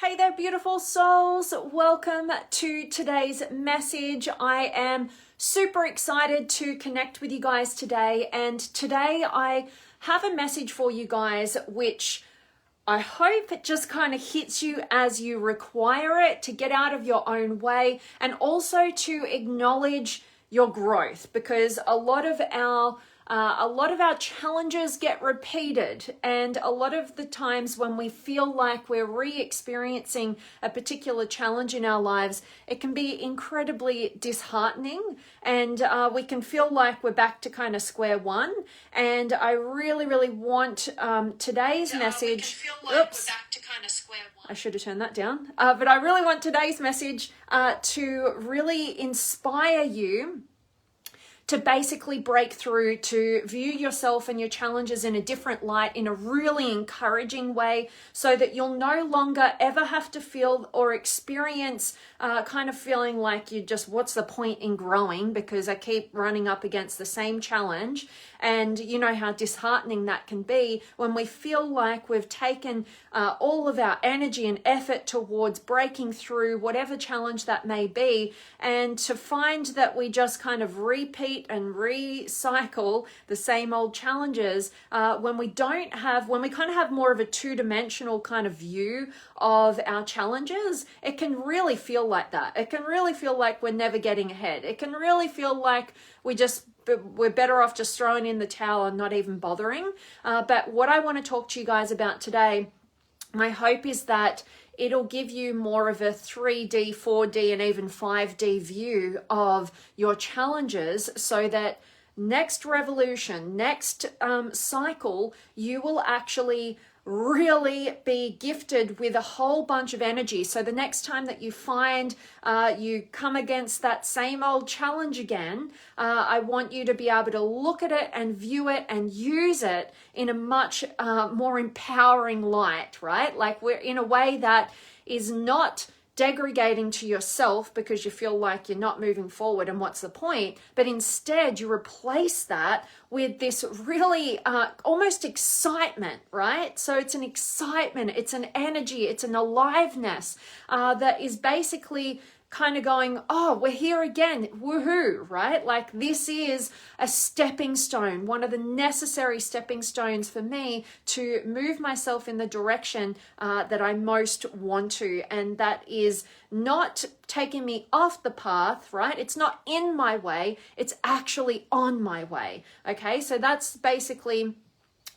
Hey there, beautiful souls. Welcome to today's message. I am super excited to connect with you guys today. And today I have a message for you guys, which I hope it just kind of hits you as you require it to get out of your own way and also to acknowledge your growth, because a lot of our challenges get repeated, and a lot of the times when we feel like we're re-experiencing a particular challenge in our lives, it can be incredibly disheartening, and we can feel like we're back to kind of square one. And I really want today's message. Oops. I should have turned that down. But I really want today's message to really inspire you to basically break through, to view yourself and your challenges in a different light, in a really encouraging way, so that you'll no longer ever have to feel or experience kind of feeling like you just, what's the point in growing because I keep running up against the same challenge. And you know how disheartening that can be when we feel like we've taken all of our energy and effort towards breaking through whatever challenge that may be, and to find that we just kind of repeat and recycle the same old challenges when we kind of have more of a two-dimensional kind of view of our challenges. It can really feel like that. It can really feel like we're never getting ahead. It can really feel like we're better off just throwing in the towel and not even bothering. But what I want to talk to you guys about today, my hope is that it'll give you more of a 3D, 4D, and even 5D view of your challenges, so that next revolution, next cycle, you will actually really be gifted with a whole bunch of energy. So the next time that you find you come against that same old challenge again, I want you to be able to look at it and view it and use it in a much more empowering light, right? Like we're in a way that is not degrading to yourself because you feel like you're not moving forward and what's the point, but instead you replace that with this really almost excitement, right? So it's an excitement, it's an energy, it's an aliveness that is basically kind of going, oh, we're here again, woohoo, right? Like this is a stepping stone, one of the necessary stepping stones for me to move myself in the direction that I most want to. And that is not taking me off the path, right? It's not in my way, it's actually on my way. Okay, so that's basically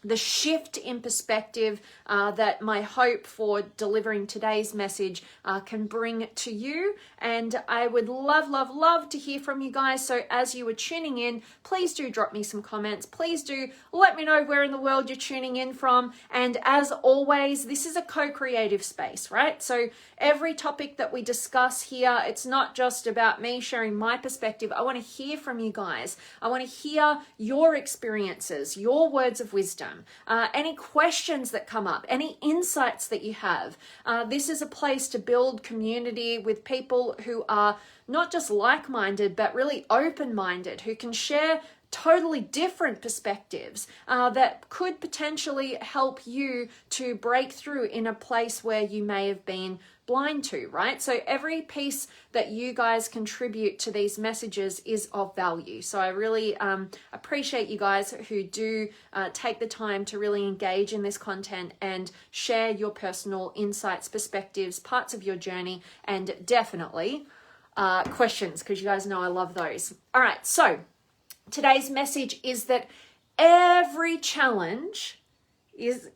the shift in perspective that my hope for delivering today's message can bring to you. And I would love to hear from you guys. So as you are tuning in, please do drop me some comments. Please do let me know where in the world you're tuning in from. And as always, this is a co-creative space, right? So every topic that we discuss here, it's not just about me sharing my perspective. I want to hear from you guys. I want to hear your experiences, your words of wisdom. Any questions that come up, any insights that you have. This is a place to build community with people who are not just like-minded, but really open-minded, who can share totally different perspectives that could potentially help you to break through in a place where you may have been blind to, right? So every piece that you guys contribute to these messages is of value. So I really appreciate you guys who do take the time to really engage in this content and share your personal insights, perspectives, parts of your journey, and definitely questions, because you guys know I love those. All right, so today's message is that every challenge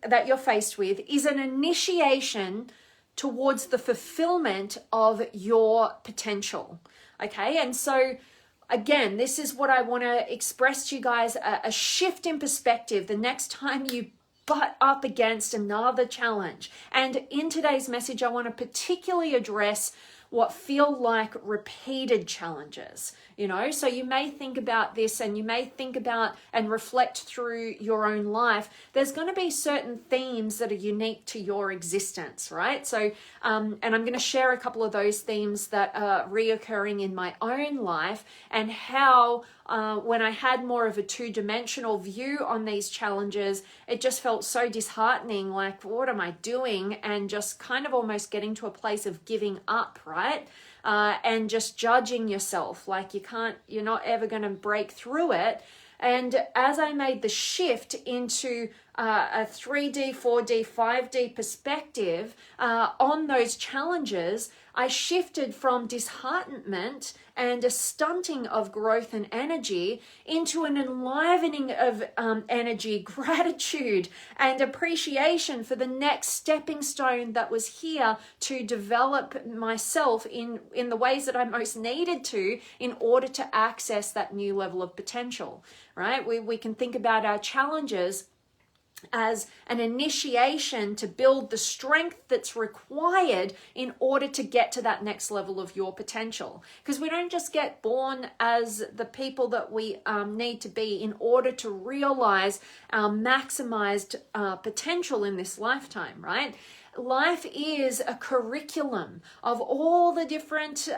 that you're faced with is an initiation towards the fulfillment of your potential. Okay, and so again, this is what I want to express to you guys, a shift in perspective the next time you butt up against another challenge. And in today's message, I want to particularly address what feel like repeated challenges, you know. So you may think about this, and you may think about and reflect through your own life. There's going to be certain themes that are unique to your existence, right? So, and I'm going to share a couple of those themes that are reoccurring in my own life, and how when I had more of a two-dimensional view on these challenges, it just felt so disheartening, like, what am I doing? And just kind of almost getting to a place of giving up, right? And just judging yourself, like you're not ever going to break through it. And as I made the shift into a 3D, 4D, 5D perspective on those challenges, I shifted from disheartenment and a stunting of growth and energy into an enlivening of energy, gratitude, and appreciation for the next stepping stone that was here to develop myself in the ways that I most needed to in order to access that new level of potential, right? We can think about our challenges as an initiation to build the strength that's required in order to get to that next level of your potential. Because we don't just get born as the people that we need to be in order to realize our maximized potential in this lifetime, right? Life is a curriculum of all the different,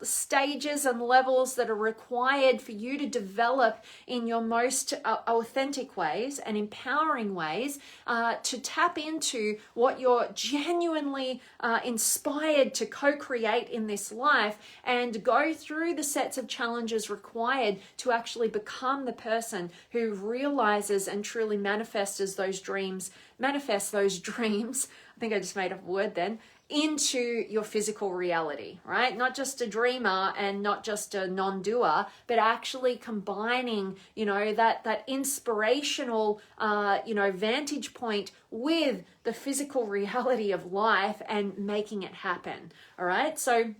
stages and levels that are required for you to develop in your most authentic ways and empowering ways to tap into what you're genuinely inspired to co-create in this life, and go through the sets of challenges required to actually become the person who realizes and truly manifests those dreams. I think I just made up a word then, into your physical reality, right? Not just a dreamer and not just a non-doer, but actually combining, that inspirational, vantage point with the physical reality of life and making it happen, all right? So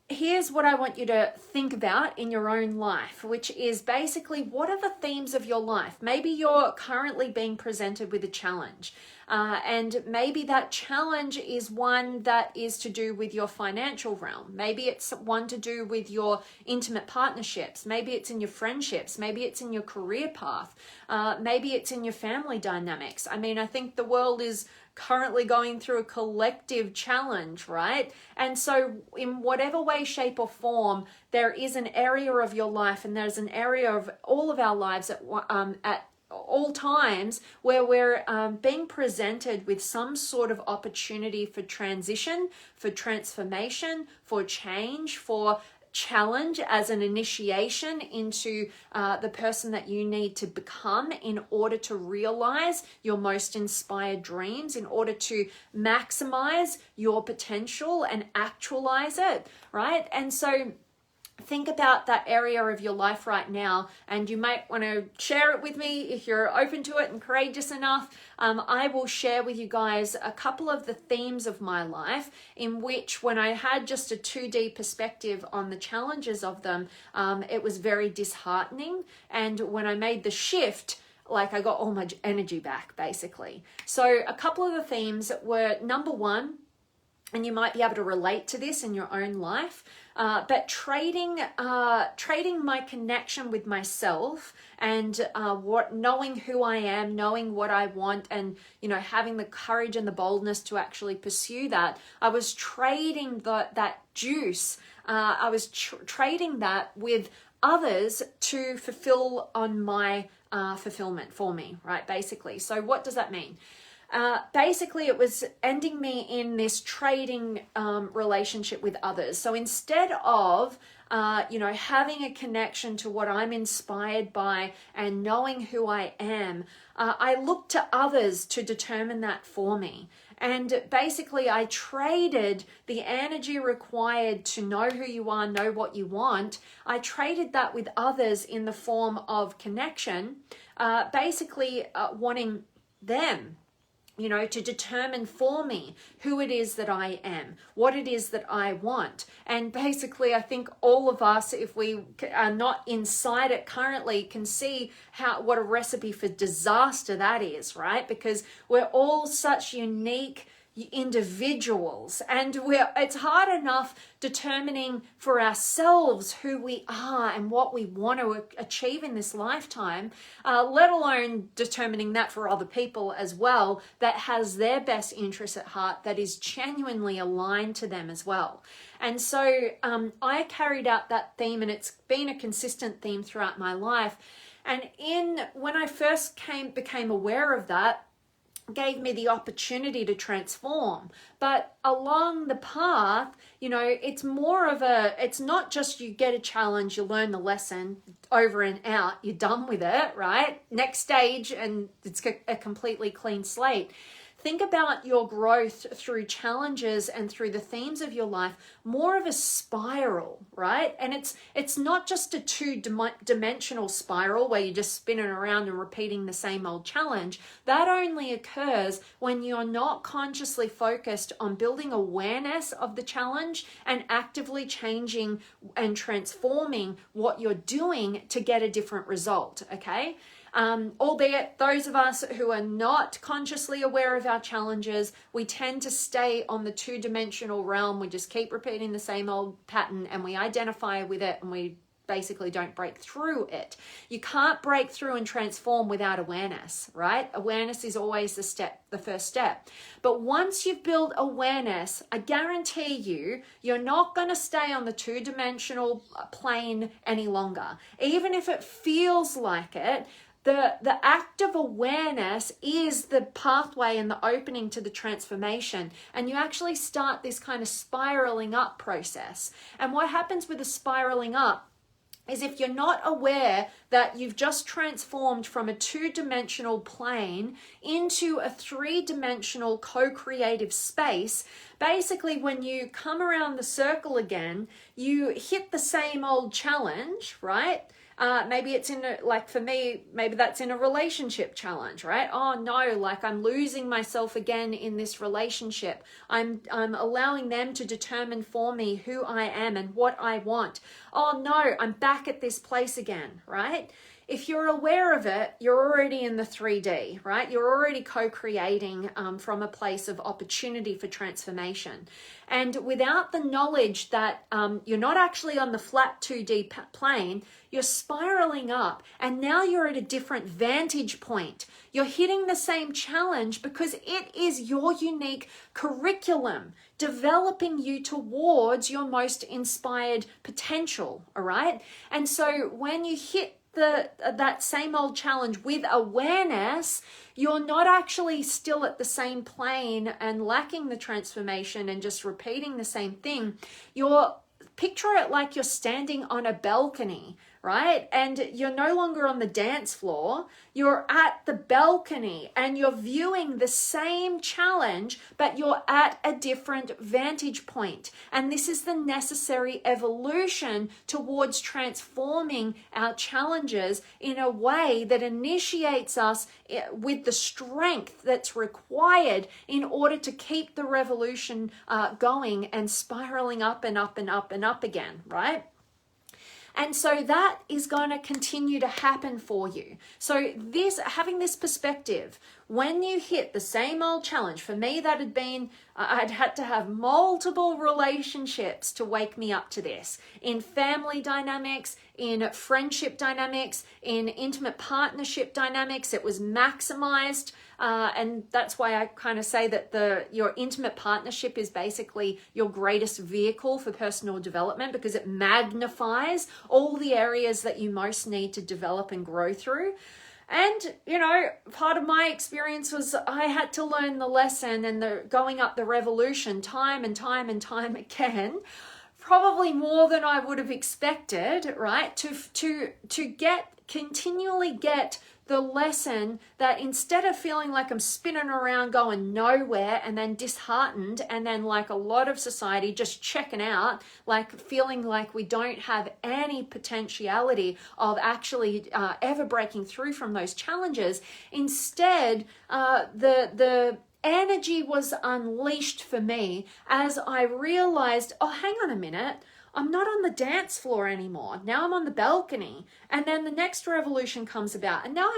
here's what I want you to think about in your own life, which is basically, what are the themes of your life? Maybe you're currently being presented with a challenge. And maybe that challenge is one that is to do with your financial realm. Maybe it's one to do with your intimate partnerships. Maybe it's in your friendships. Maybe it's in your career path. Maybe it's in your family dynamics. I mean, I think the world is currently going through a collective challenge, right? And so in whatever way, shape, or form, there is an area of your life, and there's an area of all of our lives at all times where we're being presented with some sort of opportunity for transition, for transformation, for change, for challenge as an initiation into the person that you need to become in order to realize your most inspired dreams, in order to maximize your potential and actualize it, right? And so think about that area of your life right now, and you might want to share it with me if you're open to it and courageous enough. I will share with you guys a couple of the themes of my life in which, when I had just a 2D perspective on the challenges of them, it was very disheartening. And when I made the shift, like, I got all my energy back, basically. So a couple of the themes were, number one, and you might be able to relate to this in your own life, but trading my connection with myself and knowing who I am, knowing what I want, and having the courage and the boldness to actually pursue that. I was trading that juice. I was trading that with others to fulfill on my fulfillment for me, right? Basically. So what does that mean? Basically, it was ending me in this trading relationship with others. So instead of, having a connection to what I'm inspired by and knowing who I am, I looked to others to determine that for me. And basically, I traded the energy required to know who you are, know what you want. I traded that with others in the form of connection, wanting them, to determine for me who it is that I am, what it is that I want. And basically, I think all of us, if we are not inside it currently, can see what a recipe for disaster that is, right? Because we're all such unique individuals, and it's hard enough determining for ourselves who we are and what we want to achieve in this lifetime, let alone determining that for other people as well, that has their best interests at heart, that is genuinely aligned to them as well. And so I carried out that theme, and it's been a consistent theme throughout my life. And when I first became aware of that, gave me the opportunity to transform. But along the path, it's it's not just you get a challenge, you learn the lesson, over and out, you're done with it, right? Next stage, and it's a completely clean slate. Think about your growth through challenges and through the themes of your life, more of a spiral, right? And it's not just a two-dimensional spiral where you're just spinning around and repeating the same old challenge. That only occurs when you're not consciously focused on building awareness of the challenge and actively changing and transforming what you're doing to get a different result, okay? Albeit those of us who are not consciously aware of our challenges, we tend to stay on the two-dimensional realm. We just keep repeating the same old pattern, and we identify with it, and we basically don't break through it. You can't break through and transform without awareness, right? Awareness is always the first step. But once you've built awareness, I guarantee you're not going to stay on the two-dimensional plane any longer. Even if it feels like it, the act of awareness is the pathway and the opening to the transformation. And you actually start this kind of spiraling up process. And what happens with the spiraling up is, if you're not aware that you've just transformed from a two-dimensional plane into a three-dimensional co-creative space, basically when you come around the circle again, you hit the same old challenge, right? Maybe it's for me, maybe that's in a relationship challenge, right? Oh no, like I'm losing myself again in this relationship. I'm allowing them to determine for me who I am and what I want. Oh no, I'm back at this place again, right? If you're aware of it, you're already in the 3D, right? You're already co-creating from a place of opportunity for transformation. And without the knowledge that you're not actually on the flat 2D plane, you're spiraling up, and now you're at a different vantage point. You're hitting the same challenge because it is your unique curriculum developing you towards your most inspired potential, all right? And so when you hit that same old challenge with awareness, you're not actually still at the same plane and lacking the transformation and just repeating the same thing. Picture it like you're standing on a balcony, right? And you're no longer on the dance floor. You're at the balcony and you're viewing the same challenge, but you're at a different vantage point. And this is the necessary evolution towards transforming our challenges in a way that initiates us with the strength that's required in order to keep the revolution going and spiraling up and up and up and up again, right? And so that is going to continue to happen for you. So having this perspective, when you hit the same old challenge, for me that had been, I'd had to have multiple relationships to wake me up to this. In family dynamics, in friendship dynamics, in intimate partnership dynamics, it was maximized. And that's why I kind of say that your intimate partnership is basically your greatest vehicle for personal development, because it magnifies all the areas that you most need to develop and grow through. And, part of my experience was I had to learn the lesson and going up the revolution time and time and time again, probably more than I would have expected, right? To continually get the lesson that instead of feeling like I'm spinning around going nowhere and then disheartened, and then like a lot of society just checking out, like feeling like we don't have any potentiality of actually ever breaking through from those challenges, instead the energy was unleashed for me as I realized, oh, hang on a minute, I'm not on the dance floor anymore. Now I'm on the balcony. And then the next revolution comes about. And now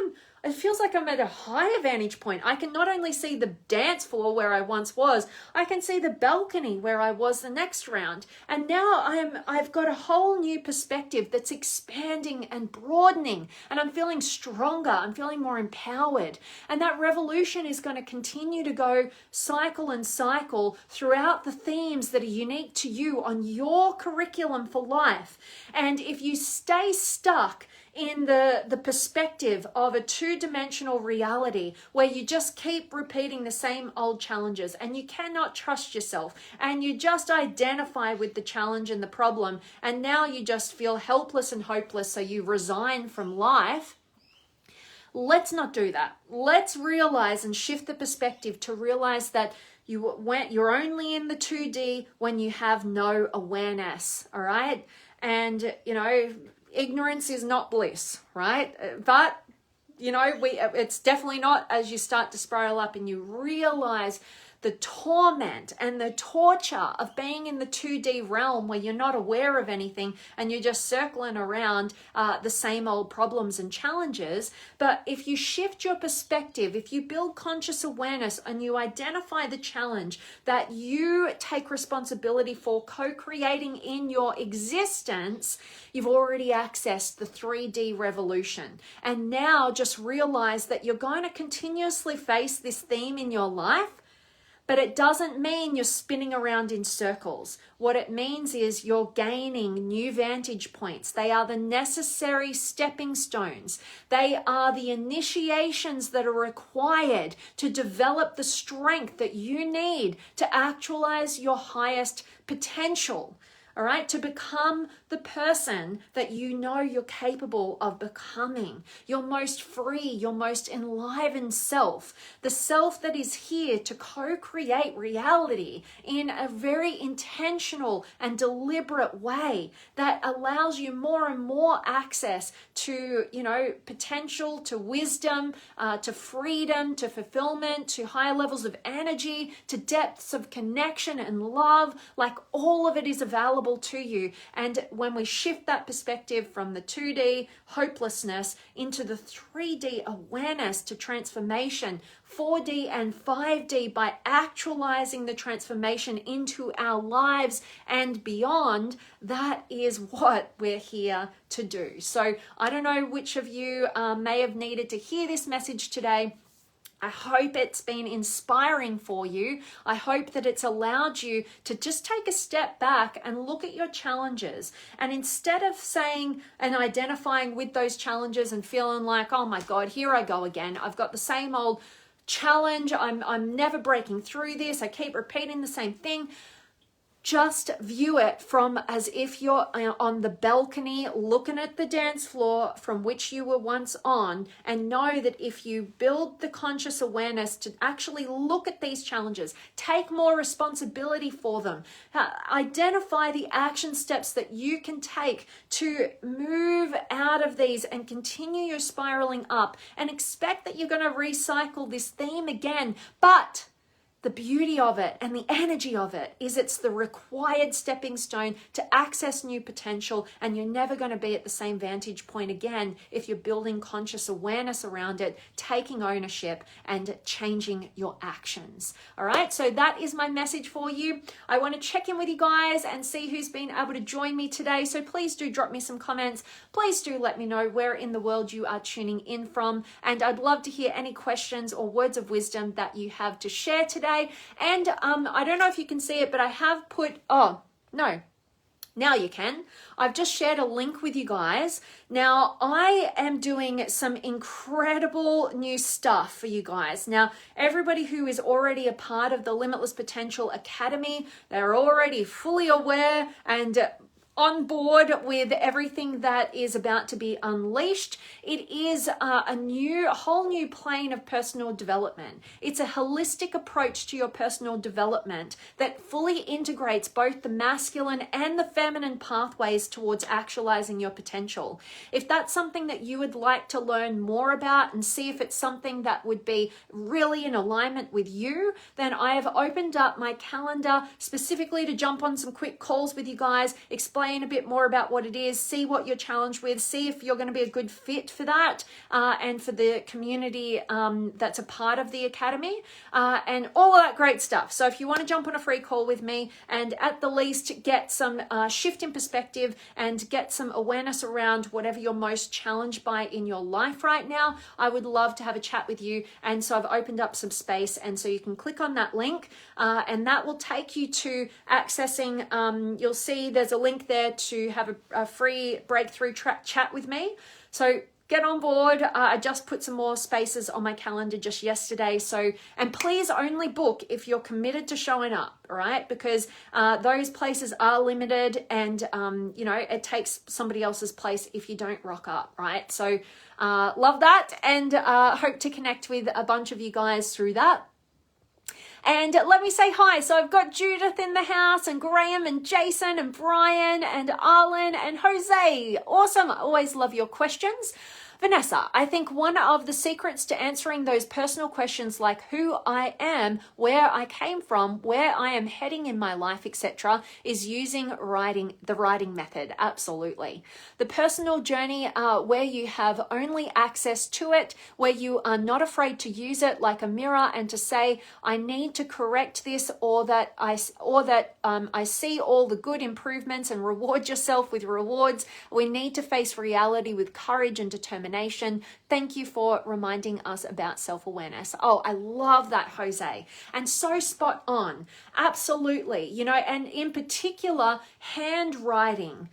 it feels like I'm at a higher vantage point. I can not only see the dance floor where I once was, I can see the balcony where I was the next round. And now I've got a whole new perspective that's expanding and broadening, and I'm feeling stronger. I'm feeling more empowered. And that revolution is going to continue to go cycle and cycle throughout the themes that are unique to you on your curriculum for life. And if you stay stuck in the perspective of a two-dimensional reality where you just keep repeating the same old challenges and you cannot trust yourself and you just identify with the challenge and the problem, and now you just feel helpless and hopeless, so you resign from life, let's not do that. Let's realize and shift the perspective to realize that you're only in the 2D when you have no awareness, all right? And, ignorance is not bliss, right? But, it's definitely not as you start to spiral up and you realize the torment and the torture of being in the 2D realm where you're not aware of anything and you're just circling around the same old problems and challenges. But if you shift your perspective, if you build conscious awareness and you identify the challenge that you take responsibility for co-creating in your existence, you've already accessed the 3D revolution. And now just realize that you're going to continuously face this theme in your life. But it doesn't mean you're spinning around in circles. What it means is you're gaining new vantage points. They are the necessary stepping stones. They are the initiations that are required to develop the strength that you need to actualize your highest potential. All right, to become the person that you know you're capable of becoming, your most free, your most enlivened self, the self that is here to co-create reality in a very intentional and deliberate way that allows you more and more access to, potential, to wisdom, to freedom, to fulfillment, to higher levels of energy, to depths of connection and love. Like, all of it is available to you. And when we shift that perspective from the 2D hopelessness into the 3D awareness to transformation, 4D and 5D, by actualizing the transformation into our lives and beyond, that is what we're here to do. So I don't know which of you may have needed to hear this message today. I hope it's been inspiring for you. I hope that it's allowed you to just take a step back and look at your challenges. And instead of saying and identifying with those challenges and feeling like, oh my God, here I go again. I've got the same old challenge. I'm never breaking through this. I keep repeating the same thing. Just view it from as if you're on the balcony looking at the dance floor from which you were once on, and know that if you build the conscious awareness to actually look at these challenges, take more responsibility for them, identify the action steps that you can take to move out of these and continue your spiraling up, and expect that you're going to recycle this theme again. But the beauty of it and the energy of it is it's the required stepping stone to access new potential, and you're never going to be at the same vantage point again if you're building conscious awareness around it, taking ownership and changing your actions. All right, so that is my message for you. I want to check in with you guys and see who's been able to join me today. So please do drop me some comments. Please do let me know where in the world you are tuning in from, and I'd love to hear any questions or words of wisdom that you have to share today. And I don't know if you can see it, but I have put, oh, no. Now you can. I've just shared a link with you guys. Now, I am doing some incredible new stuff for you guys. Now, everybody who is already a part of the Limitless Potential Academy, they're already fully aware and on board with everything that is about to be unleashed. It is a whole new plane of personal development. It's a holistic approach to your personal development that fully integrates both the masculine and the feminine pathways towards actualizing your potential. If that's something that you would like to learn more about and see if it's something that would be really in alignment with you, then I have opened up my calendar specifically to jump on some quick calls with you guys, explain explain a bit more about what it is, see what you're challenged with, see if you're going to be a good fit for that and for the community that's a part of the academy and all of that great stuff. So if you want to jump on a free call with me and at the least get some shift in perspective and get some awareness around whatever you're most challenged by in your life right now, I would love to have a chat with you. And so I've opened up some space, and so you can click on that link and that will take you to accessing, you'll see there's a link there to have a free breakthrough chat with me. So get on board. I just put some more spaces on my calendar just yesterday. So, and please only book if you're committed to showing up, all right? Because those places are limited, and you know, it takes somebody else's place if you don't rock up, right? So love that, and hope to connect with a bunch of you guys through that. And let me say hi. So I've got Judith in the house, and Graham and Jason and Brian and Arlen and Jose. Awesome. I always love your questions. Vanessa, I think one of the secrets to answering those personal questions like who I am, where I came from, where I am heading in my life, etc., is using the writing method. Absolutely. The personal journey where you have only access to it, where you are not afraid to use it like a mirror and to say, I need to correct this, or that I see all the good improvements, and reward yourself with rewards. We need to face reality with courage and determination. Thank you for reminding us about self-awareness. Oh, I love that, Jose. And so spot on. Absolutely. You know, and in particular, handwriting,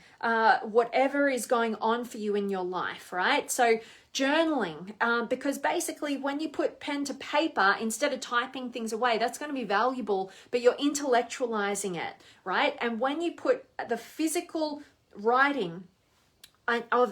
whatever is going on for you in your life, right? So journaling, because basically when you put pen to paper, instead of typing things away, that's going to be valuable, but you're intellectualizing it, right? And when you put the physical writing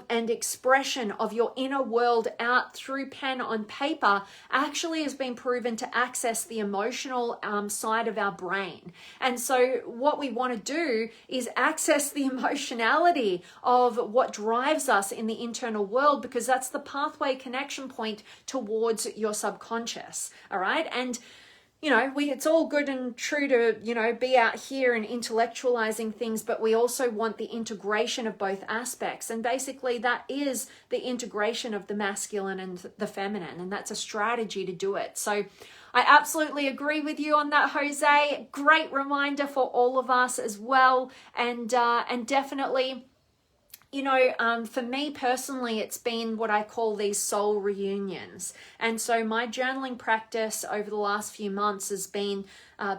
and expression of your inner world out through pen on paper, actually has been proven to access the emotional side of our brain. And so what we want to do is access the emotionality of what drives us in the internal world, because that's the pathway connection point towards your subconscious. All right. And you know, it's all good and true to, you know, be out here and intellectualizing things, but we also want the integration of both aspects. And basically that is the integration of the masculine and the feminine. And that's a strategy to do it. So I absolutely agree with you on that, Jose. Great reminder for all of us as well. And definitely, you know, for me personally, it's been what I call these soul reunions. And so my journaling practice over the last few months has been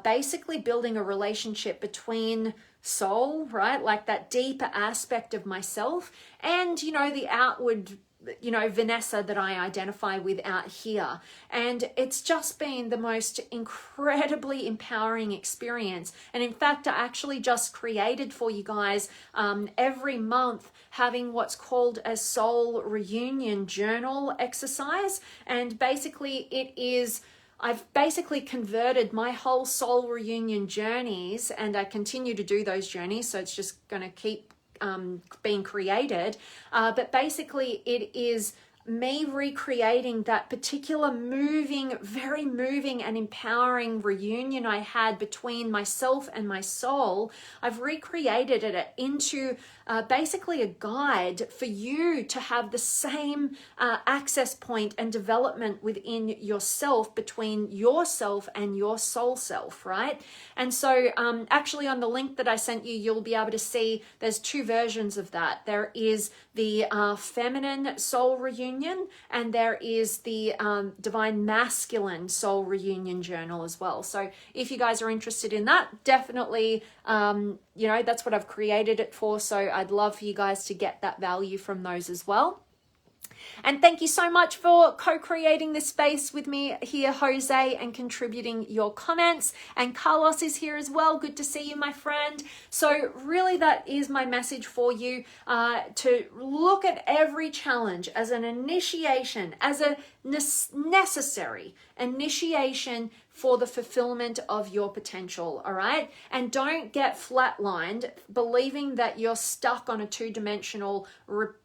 basically building a relationship between soul, right? Like that deeper aspect of myself, and, you know, the outward, you know, Vanessa that I identify with out here. And it's just been the most incredibly empowering experience. And in fact, I actually just created for you guys every month having what's called a soul reunion journal exercise. And basically it is, I've basically converted my whole soul reunion journeys, and I continue to do those journeys. So it's just going to keep being created, but basically it is me recreating that particular moving, very moving and empowering reunion I had between myself and my soul. I've recreated it into basically a guide for you to have the same access point and development within yourself, between yourself and your soul self, right? And so actually on the link that I sent you, you'll be able to see there's two versions of that. There is the feminine soul reunion, and there is the divine masculine soul reunion journal as well. So if you guys are interested in that, definitely, you know, that's what I've created it for. So I'd love for you guys to get that value from those as well. And thank you so much for co-creating this space with me here, Jose, and contributing your comments. And Carlos is here as well. Good to see you, my friend. So really that is my message for you, to look at every challenge as an initiation, as a necessary initiation for the fulfillment of your potential, all right? And don't get flatlined believing that you're stuck on a two-dimensional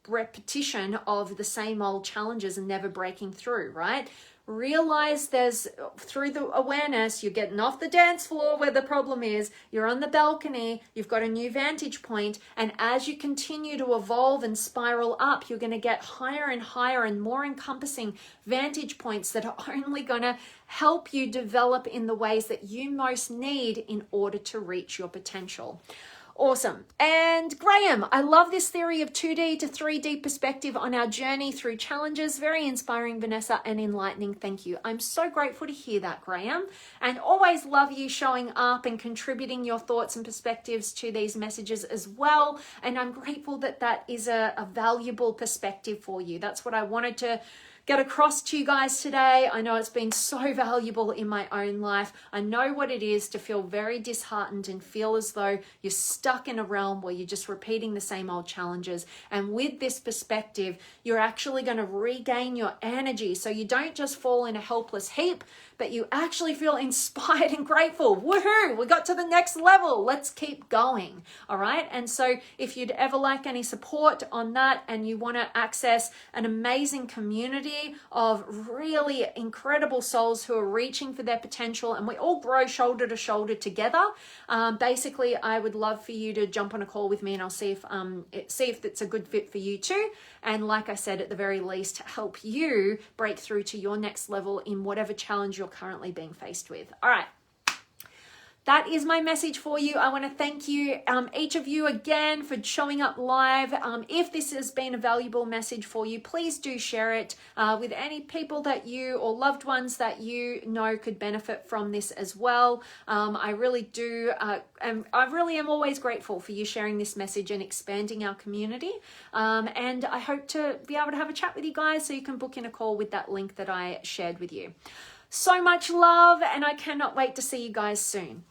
repetition of the same old challenges and never breaking through, right? realize there's, through the awareness, you're getting off the dance floor where the problem is, you're on the balcony, you've got a new vantage point, and as you continue to evolve and spiral up, you're going to get higher and higher and more encompassing vantage points that are only going to help you develop in the ways that you most need in order to reach your potential. Awesome. And Graham, I love this theory of 2D to 3D perspective on our journey through challenges. Very inspiring, Vanessa, and enlightening. Thank you. I'm so grateful to hear that, Graham, and always love you showing up and contributing your thoughts and perspectives to these messages as well. And I'm grateful that that is a valuable perspective for you. That's what I wanted to get across to you guys today. I know it's been so valuable in my own life. I know what it is to feel very disheartened and feel as though you're stuck in a realm where you're just repeating the same old challenges. And with this perspective, you're actually going to regain your energy. So you don't just fall in a helpless heap, but you actually feel inspired and grateful. Woohoo! We got to the next level. Let's keep going. All right. And so if you'd ever like any support on that and you want to access an amazing community of really incredible souls who are reaching for their potential, and we all grow shoulder to shoulder together. Basically, I would love for you to jump on a call with me, and I'll see if it's a good fit for you too. And like I said, at the very least, help you break through to your next level in whatever challenge you're currently being faced with. All right. That is my message for you. I want to thank you, each of you again, for showing up live. If this has been a valuable message for you, please do share it with any people that you or loved ones that you know could benefit from this as well. I really do, and I really am always grateful for you sharing this message and expanding our community. And I hope to be able to have a chat with you guys so you can book in a call with that link that I shared with you. So much love, and I cannot wait to see you guys soon.